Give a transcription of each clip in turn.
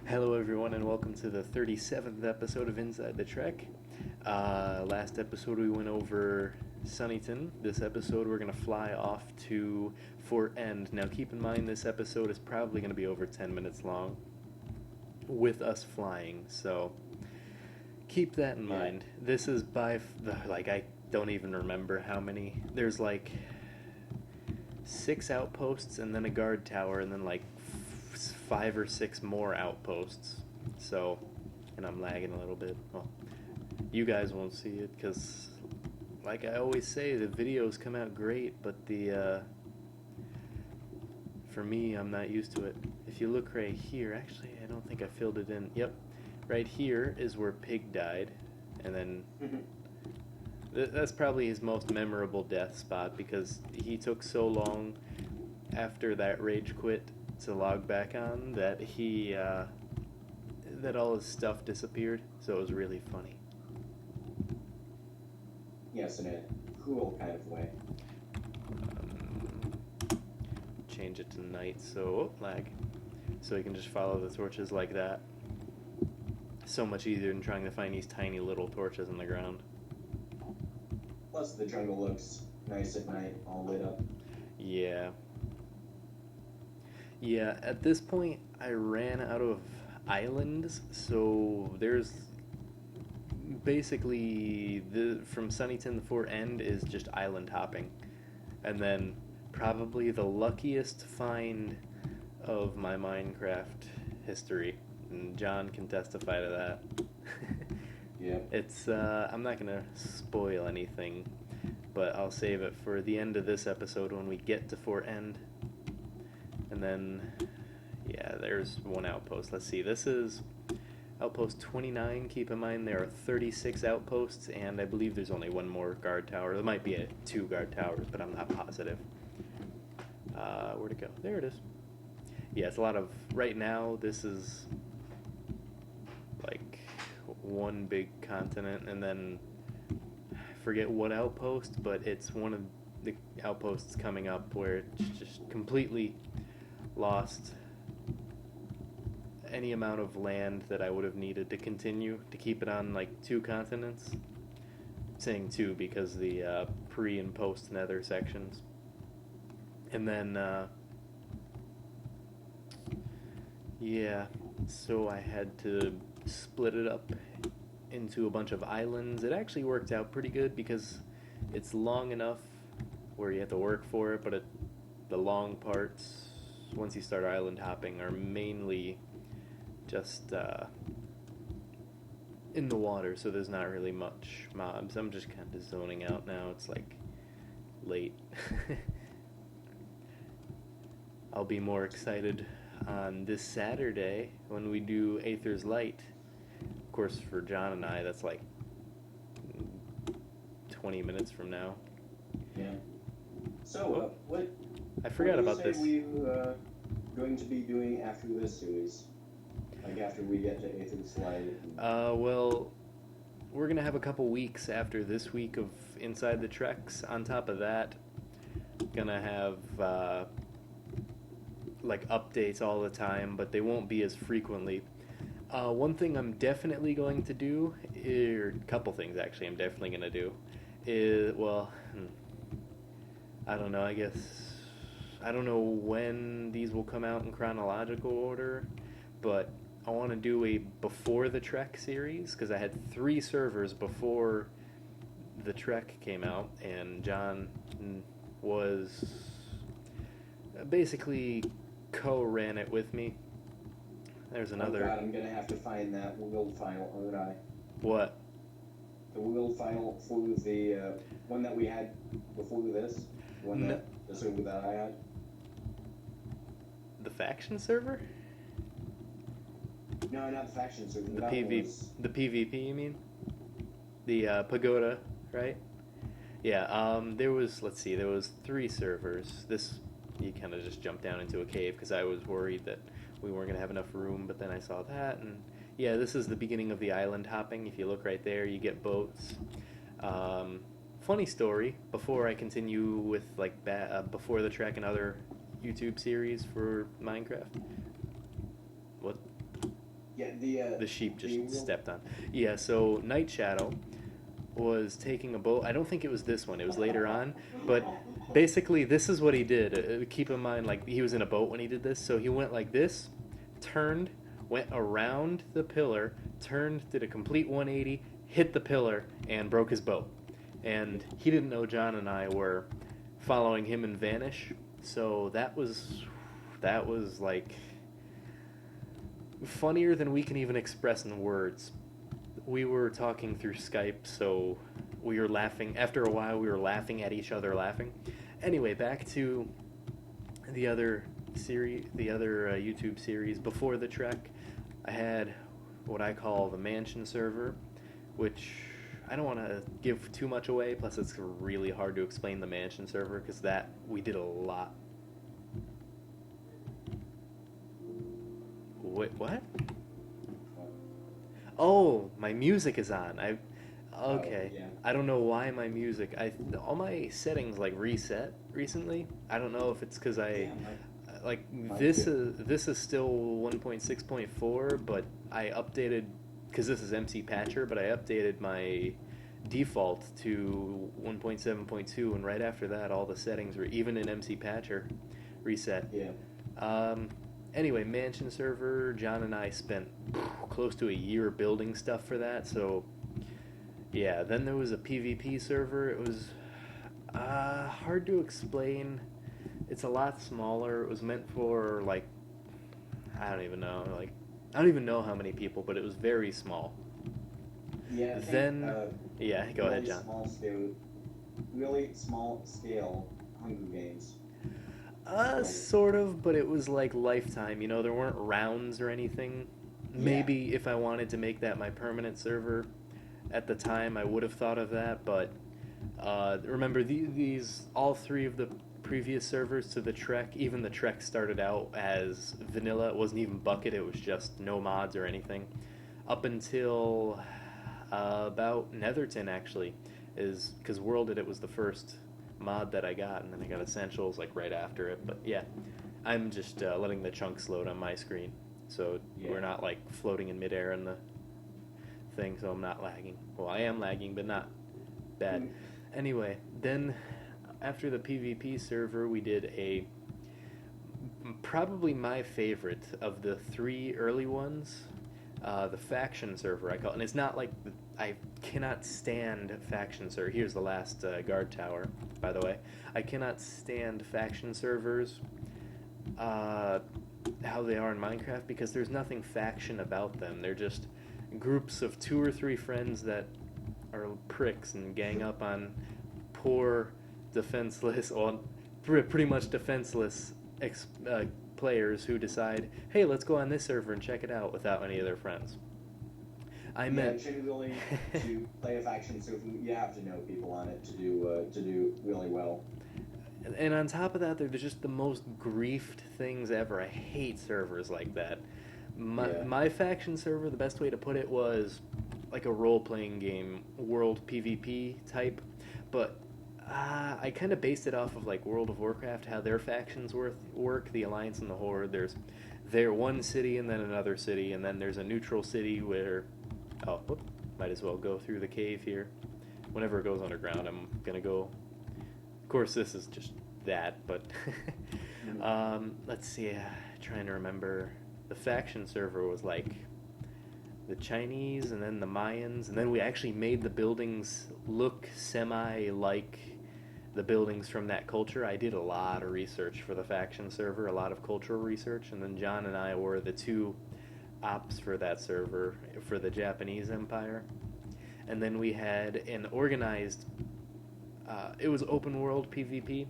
Hello, everyone, and welcome to the 37th episode of Inside the Trek. Last episode we went over Sunnyton. This episode we're going to fly off to Fort End. Now, keep in mind this episode is probably going to be over 10 minutes long with us flying, so keep that in mind. This is I don't even remember how many. There's like 6 outposts and then a guard tower and then like 5 or 6 more outposts. So, and I'm lagging a little bit. Well, you guys won't see it because, like I always say, the videos come out great, but for me, I'm not used to it. If you look right here, actually, I don't think I filled it in. Yep, right here is where Pig died, and then that's probably his most memorable death spot because he took so long after that rage quit to log back on that that all his stuff disappeared, so it was really funny. Yes, in a cruel kind of way. Change it to night, so lag, so you can just follow the torches like that. So much easier than trying to find these tiny little torches on the ground. Plus, the jungle looks nice at night, all lit up. Yeah. Yeah, at this point, I ran out of islands, so there's basically from Sunnyton to Fort End is just island hopping, and then probably the luckiest find of my Minecraft history, and John can testify to that. Yeah. It's I'm not gonna spoil anything, but I'll save it for the end of this episode when we get to Fort End. And then, yeah, there's one outpost. Let's see, this is outpost 29. Keep in mind there are 36 outposts, and I believe there's only one more guard tower. There might be 2 guard towers, but I'm not positive. Where'd it go? There it is. Yeah, it's a lot of... Right now, this is like one big continent, and then I forget what outpost, but it's one of the outposts coming up where it's just completely lost any amount of land that I would have needed to continue to keep it on like 2 continents. I'm saying 2 because the pre and post nether sections. And then yeah, so I had to split it up into a bunch of islands. It actually worked out pretty good because it's long enough where you have to work for it, but the long parts, once you start island hopping, are mainly just in the water, so there's not really much mobs. I'm just kind of zoning out now. It's like late. I'll be more excited on this Saturday when we do Aether's Light. Of course, for John and I, that's like 20 minutes from now. Yeah. So, what... I forgot about this. What are we going to be doing after this series? Like, after we get to Aether's Light? Well, we're going to have a couple weeks after this week of Inside the Treks. On top of that, going to have... like updates all the time, but they won't be as frequently. One thing I'm definitely going to do, or a couple things actually I'm definitely going to do, is, well, I don't know, I guess, I don't know when these will come out in chronological order, but I want to do a Before the Trek series, because I had 3 servers before the Trek came out, and John was basically co-ran it with me. There's another... Oh God, I'm gonna have to find that world file, aren't I? What? The world file for the one that we had before this? The server that I had? The faction server? No, not the faction server. The PvP, you mean? The Pagoda, right? Yeah, there was, let's see, there was 3 servers. This... You kind of just jumped down into a cave because I was worried that we weren't going to have enough room, but then I saw that, and yeah, this is the beginning of the island hopping. If you look right there, you get boats. Funny story, before I continue with like Before the Trek and other YouTube series for Minecraft. What? Yeah, The sheep just the wheel. stepped on. Yeah, so Night Shadow was taking a boat. I don't think it was this one. It was later on, but basically this is what he did. Keep in mind, like he was in a boat when he did this, so he went like this, turned, went around the pillar, turned, did a complete 180, hit the pillar, and broke his boat. And he didn't know John and I were following him and vanish. So that was like funnier than we can even express in words. We were talking through Skype, so we were laughing. After a while, we were laughing at each other laughing. Anyway, back to the other YouTube series before the Trek. I had what I call the Mansion server, which I don't want to give too much away. Plus, it's really hard to explain the Mansion server because that we did a lot. Wait, what? Oh, my music is on. Okay. Oh, yeah. I don't know why my music. All my settings like reset recently. I don't know if it's because Yeah, like my this is still 1.6.4, but I updated because this is MC Patcher, but I updated my default to 1.7.2, and right after that, all the settings were even in MC Patcher reset. yeah. Um, anyway, Mansion server. John and I spent close to a year building stuff for that. So, yeah. Then there was a PvP server. It was hard to explain. It's a lot smaller. It was meant for like I don't even know. Like I don't even know how many people, but it was very small. Yeah, I think, Then, yeah. Go ahead, really John. really small scale Hunger Games. Sort of, but it was like Lifetime. You know, there weren't rounds or anything. Maybe if I wanted to make that my permanent server at the time, I would have thought of that. But remember, these all three of the previous servers to the Trek, even the Trek started out as vanilla. It wasn't even Bucket. It was just no mods or anything. Up until about Netherton, actually, is because Worlded it was the first mod that I got, and then I got Essentials like right after it. But yeah, I'm just letting the chunks load on my screen, so we're not like floating in midair in the thing, so I'm not lagging. Well, I am lagging, but not bad. Anyway, then after the PvP server, we did a probably my favorite of the three early ones, the faction server I call it. And it's not like I cannot stand faction server. Here's the last guard tower, by the way. I cannot stand faction servers how they are in Minecraft because there's nothing faction about them. They're just groups of 2 or 3 friends that are pricks and gang up on poor, defenseless, or pretty much defenseless players who decide, hey, let's go on this server and check it out without any of their friends. Generally, to play a faction server, you have to know people on it to do really well. And on top of that, they're just the most griefed things ever. I hate servers like that. My faction server, the best way to put it was like a role-playing game, world PvP type, but I kind of based it off of like World of Warcraft, how their factions work, the Alliance and the Horde. There's one city and then another city, and then there's a neutral city where, might as well go through the cave here. Whenever it goes underground, I'm going to go. Of course, this is just that, but let's see, trying to remember. The faction server was like the Chinese and then the Mayans, and then we actually made the buildings look semi-like the buildings from that culture. I did a lot of research for the faction server, a lot of cultural research, and then John and I were the 2 ops for that server for the Japanese Empire. And then we had an organized, it was open world PvP,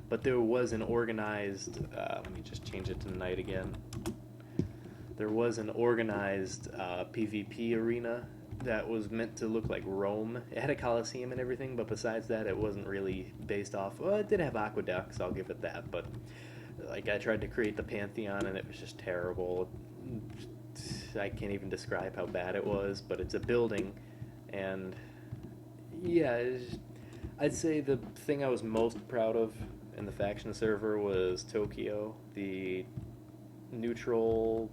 but there was an organized, let me just change it to night again. There was an organized PvP arena that was meant to look like Rome. It had a Colosseum and everything, but besides that, it wasn't really based off. Well, it did have aqueducts, I'll give it that, but like I tried to create the Pantheon, and it was just terrible. I can't even describe how bad it was, but it's a building, and yeah, I'd say the thing I was most proud of in the faction server was Tokyo, the neutral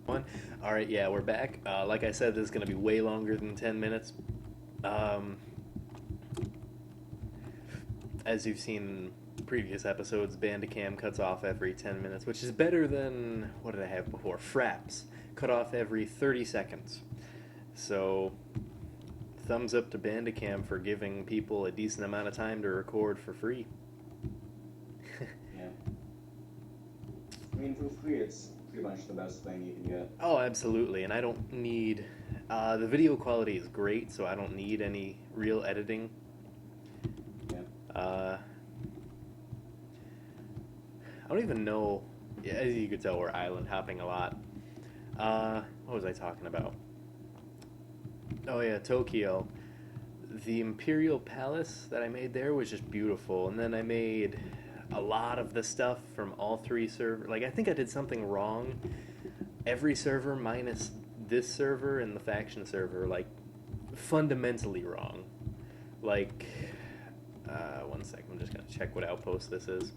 one. All right, yeah, we're back. Like I said, this is going to be way longer than 10 minutes. Um, as you've seen in previous episodes, Bandicam cuts off every 10 minutes, which is better than, what did I have before? Fraps cut off every 30 seconds. So, thumbs up to Bandicam for giving people a decent amount of time to record for free. Yeah. I mean, for free, it's pretty much the best thing you can get. Oh, absolutely, and I don't need... the video quality is great, so I don't need any real editing. Yeah. I don't even know... As you could tell, we're island hopping a lot. What was I talking about? Oh yeah, Tokyo. The Imperial Palace that I made there was just beautiful, and then I made a lot of the stuff from all three servers. Like, I think I did something wrong. Every server minus this server and the faction server, like, fundamentally wrong. Like, one second, I'm just gonna check what outpost this is.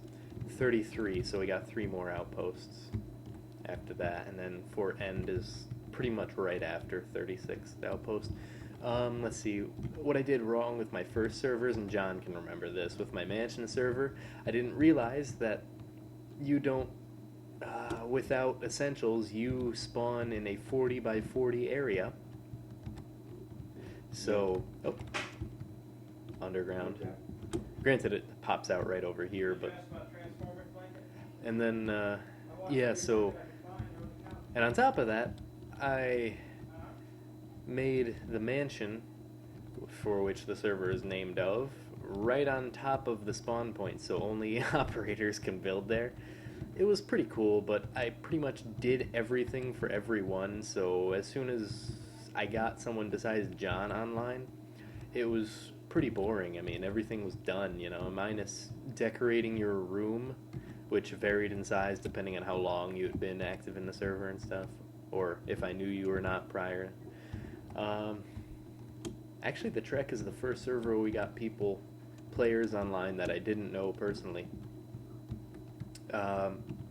33, so we got 3 more outposts after that, and then Fort End is pretty much right after 36th outpost. Let's see, what I did wrong with my first servers, and John can remember this, with my mansion server, I didn't realize that you don't, without essentials, you spawn in a 40 by 40 area. So, oh, underground. Okay. Granted, it pops out right over here, but... And then, yeah, so... And on top of that, I made the mansion, for which the server is named of, right on top of the spawn point, so only operators can build there. It was pretty cool, but I pretty much did everything for everyone, so as soon as I got someone besides John online, it was pretty boring. I mean, everything was done, you know, minus decorating your room, which varied in size depending on how long you had been active in the server and stuff, or if I knew you or not prior. Actually, the Trek is the first server where we got players online that I didn't know personally.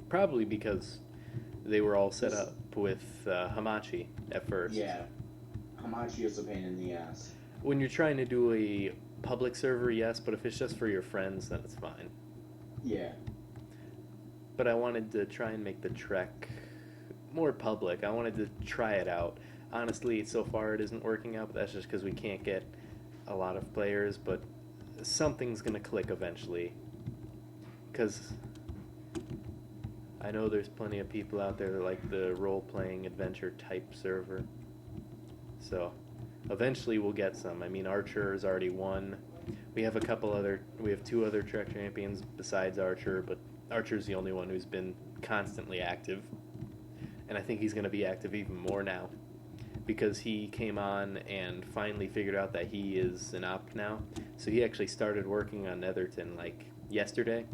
Probably because they were all set up with Hamachi at first. Yeah. Hamachi is a pain in the ass. When you're trying to do a public server, yes, but if it's just for your friends, then it's fine. Yeah. But I wanted to try and make the Trek more public. I wanted to try it out. Honestly, so far it isn't working out, but that's just because we can't get a lot of players, but something's going to click eventually. Because I know there's plenty of people out there that like the role-playing adventure type server. So eventually we'll get some. I mean, Archer has already won. We have 2 other Trek champions besides Archer, but Archer's the only one who's been constantly active. And I think he's going to be active even more now, because he came on and finally figured out that he is an op now. So he actually started working on Netherton like yesterday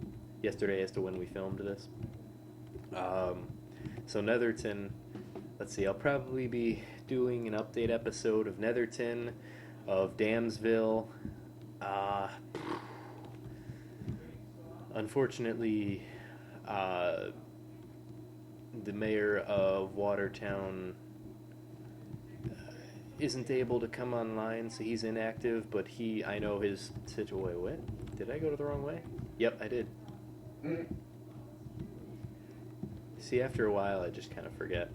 as to when we filmed this. So Netherton, let's see, I'll probably be doing an update episode of Netherton, of Damsville. Unfortunately, the mayor of Watertown isn't able to come online, so he's inactive, but I know his situation. What? Did I go to the wrong way? Yep, I did. See, after a while, I just kind of forget.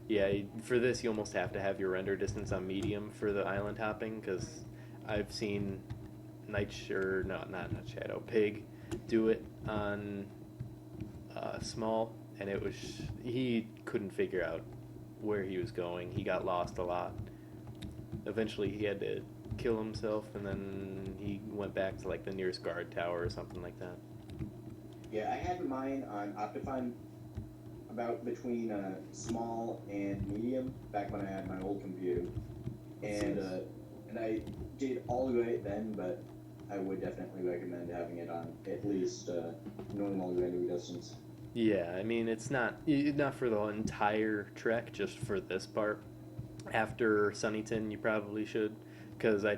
Yeah, for this, you almost have to have your render distance on medium for the island hopping, because I've seen Pig do it on small, and he couldn't figure out where he was going. He got lost a lot. Eventually, he had to kill himself, and then he went back to like the nearest guard tower or something like that. Yeah, I had mine on Optifine about between small and medium back when I had my old computer, and I did all right then, but I would definitely recommend having it on at least normal render distance. Yeah, I mean, it's not for the entire trek, just for this part. After Sunnyton, you probably should, because I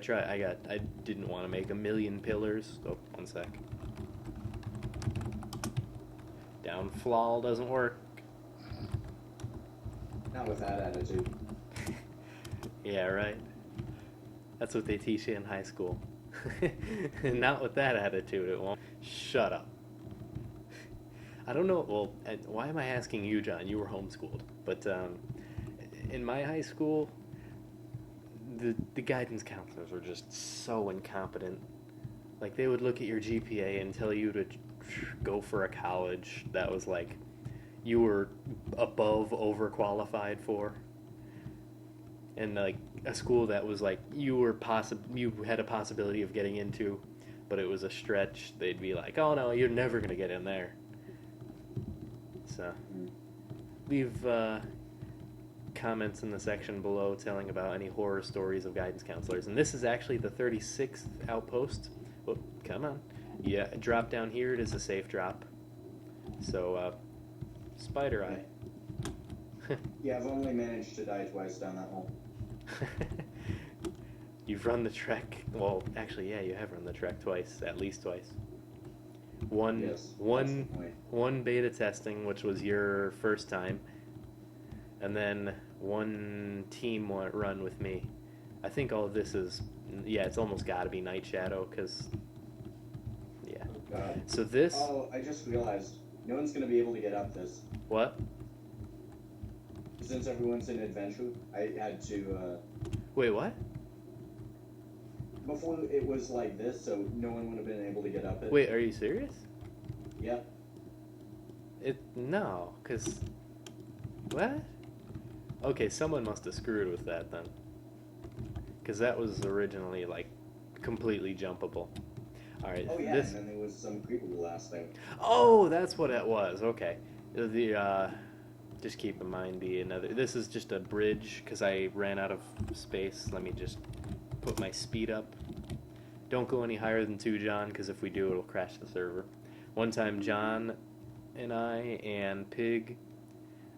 didn't want to make a million pillars. Oh, one sec. Down flaw doesn't work. Not with that attitude. Yeah, right. That's what they teach you in high school. Not with that attitude, it won't. Shut up. I don't know. Well, why am I asking you, John? You were homeschooled, but in my high school, the guidance counselors were just so incompetent. Like they would look at your GPA and tell you to go for a college that was like you were above overqualified for, and like a school that was like you had a possibility of getting into, but it was a stretch. They'd be like, "Oh no, you're never gonna get in there." So, leave comments in the section below telling about any horror stories of guidance counselors. And this is actually the 36th outpost. Oh, come on. Yeah, drop down here. It is a safe drop. So, spider eye. Yeah, I've only managed to die twice down that hole. You've run the trek. Well, actually, yeah, you have run the trek twice, at least twice. One beta testing, which was your first time, and then one team run with me. I think all of this is, yeah, it's almost got to be Night Shadow, because, yeah. Oh, God. So this... Oh, I just realized, no one's going to be able to get up this. What? Since everyone's in adventure, I had to, Wait, what? Before it was like this, so no one would have been able to get up it. Wait, are you serious? Yeah. No, because... What? Okay, someone must have screwed with that then. Because that was originally, like, completely jumpable. Alright, Oh yeah, and then there was some creeper last thing. Oh, that's what it was, okay. Just keep in mind this is just a bridge, because I ran out of space. Let me just put my speed up. Don't go any higher than 2, John, because if we do, it'll crash the server. One time, John and I and Pig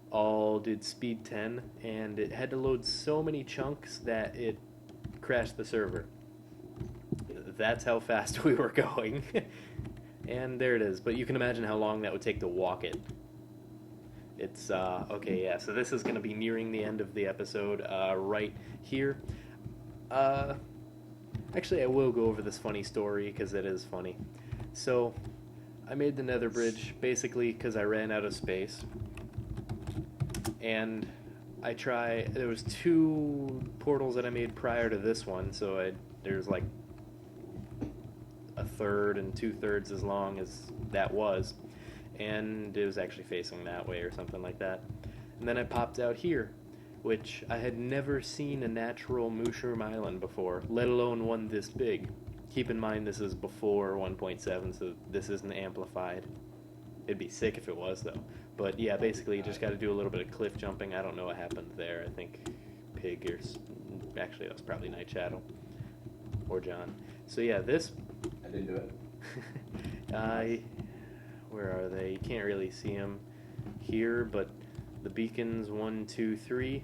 all did speed 10, and it had to load so many chunks that it crashed the server. That's how fast we were going. And there it is. But you can imagine how long that would take to walk it. It's, okay, yeah, so this is going to be nearing the end of the episode right here. Actually, I will go over this funny story, because it is funny. So, I made the nether bridge, basically, because I ran out of space. And there was 2 portals that I made prior to this one, so there's like a third and 2/3 as long as that was. And it was actually facing that way or something like that. And then I popped out here, which I had never seen a natural mushroom island before, let alone one this big. Keep in mind this is before 1.7, so this isn't amplified. It'd be sick if it was, though. But yeah, basically you just got to do a little bit of cliff jumping. I don't know what happened there. I think Pig actually that was probably Night Shadow or John. So yeah, this... I didn't do it. Where are they? You can't really see them here, but the beacons 1, 2, 3.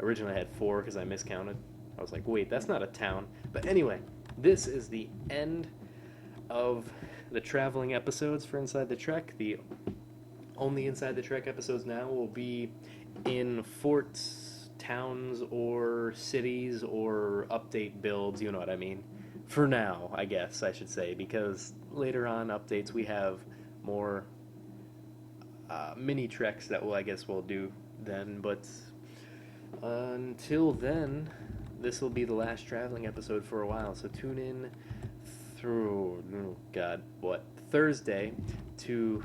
Originally I had 4 because I miscounted. I was like, wait, that's not a town. But anyway, this is the end of the traveling episodes for Inside the Trek. The only Inside the Trek episodes now will be in forts, towns, or cities, or update builds, you know what I mean. For now, I guess I should say, because later on updates we have more mini treks that we'll do then, but until then, this will be the last traveling episode for a while, so tune in through, Thursday to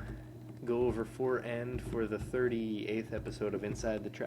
go over Fort End for the 38th episode of Inside the Trek.